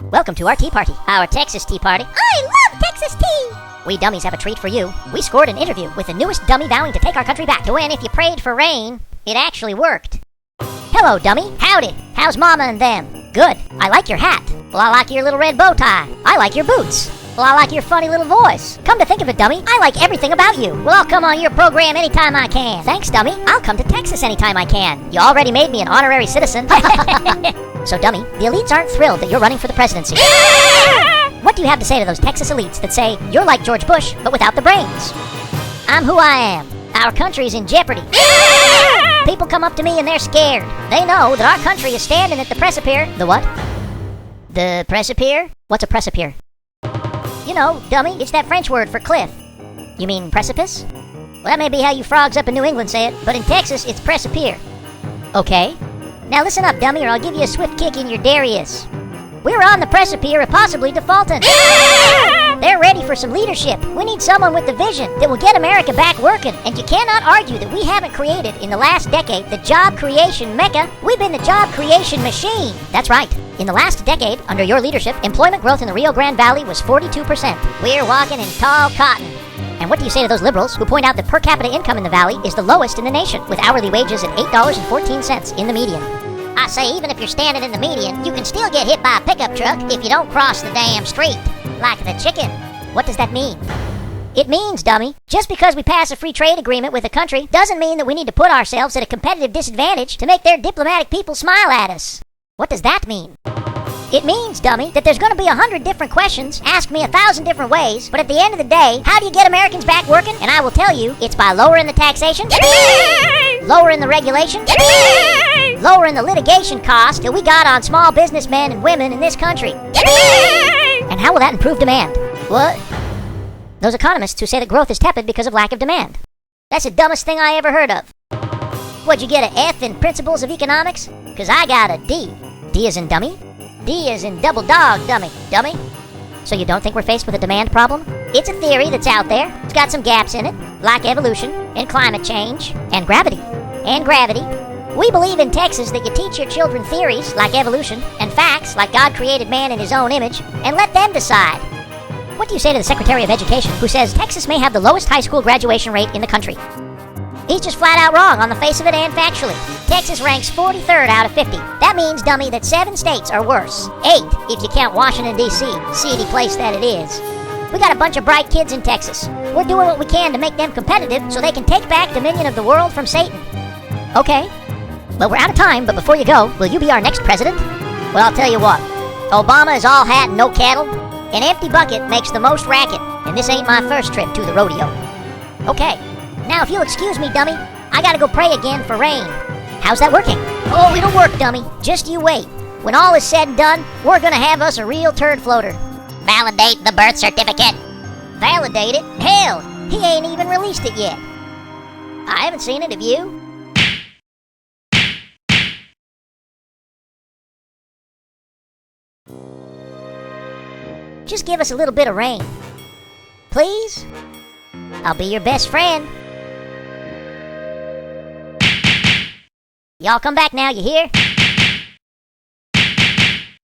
Welcome to our tea party, our Texas tea party. I love Texas tea! We dummies have a treat for you. We scored an interview with the newest dummy vowing to take our country back to when if you prayed for rain, it actually worked. Hello, dummy. Howdy. How's mama and them? Good. I like your hat. Well, I like your little red bow tie. I like your boots. Well, I like your funny little voice. Come to think of it, dummy, I like everything about you. Well, I'll come on your program anytime I can. Thanks, dummy. I'll come to Texas anytime I can. You already made me an honorary citizen. So, dummy, the elites aren't thrilled that you're running for the presidency. What do you have to say to those Texas elites that say you're like George Bush, but without the brains? I'm who I am. Our country's in jeopardy. People come up to me and they're scared. They know that our country is standing at the precipice. The what? The precipice? What's a precipice? You know, dummy, it's that French word for cliff. You mean precipice? Well, that may be how you frogs up in New England say it, but in Texas, it's precipice. Okay. Now listen up, dummy, or I'll give you a swift kick in your Darius. We're on the precipice of possibly defaulting. They're ready for some leadership. We need someone with the vision that will get America back working. And you cannot argue that we haven't created, in the last decade, the job creation mecca. We've been the job creation machine. That's right. In the last decade, under your leadership, employment growth in the Rio Grande Valley was 42%. We're walking in tall cotton. And what do you say to those liberals who point out that per capita income in the valley is the lowest in the nation, with hourly wages at $8.14 in the median? I say even if you're standing in the median, you can still get hit by a pickup truck if you don't cross the damn street. Like the chicken. What does that mean? It means, dummy, just because we pass a free trade agreement with a country doesn't mean that we need to put ourselves at a competitive disadvantage to make their diplomatic people smile at us. What does that mean? It means, dummy, that there's going to be 100 different questions, ask me 1,000 different ways, but at the end of the day, how do you get Americans back working? And I will tell you, it's by lowering the taxation, lowering the regulation, lowering the litigation cost that we got on small businessmen and women in this country. And how will that improve demand? What? Those economists who say that growth is tepid because of lack of demand. That's the dumbest thing I ever heard of. What'd you get, an F in Principles of Economics? Because I got a D. D as in dummy? D as in double dog, dummy. Dummy? So you don't think we're faced with a demand problem? It's a theory that's out there. It's got some gaps in it, like evolution, and climate change, and gravity. And gravity. We believe in Texas that you teach your children theories, like evolution, and facts, like God created man in his own image, and let them decide. What do you say to the Secretary of Education, who says Texas may have the lowest high school graduation rate in the country? He's just flat out wrong on the face of it and factually. Texas ranks 43rd out of 50. That means, dummy, that 7 states are worse. 8, if you count Washington, D.C., seedy place that it is. We got a bunch of bright kids in Texas. We're doing what we can to make them competitive so they can take back dominion of the world from Satan. Okay. Well, we're out of time, but before you go, will you be our next president? Well, I'll tell you what. Obama is all hat and no cattle. An empty bucket makes the most racket, and this ain't my first trip to the rodeo. Okay. Now, if you'll excuse me, dummy, I gotta go pray again for rain. How's that working? Oh, it'll work, dummy. Just you wait. When all is said and done, we're gonna have us a real turd floater. Validate the birth certificate. Validate it? Hell, he ain't even released it yet. I haven't seen it, have you? Just give us a little bit of rain. Please? I'll be your best friend. Y'all come back now, you hear?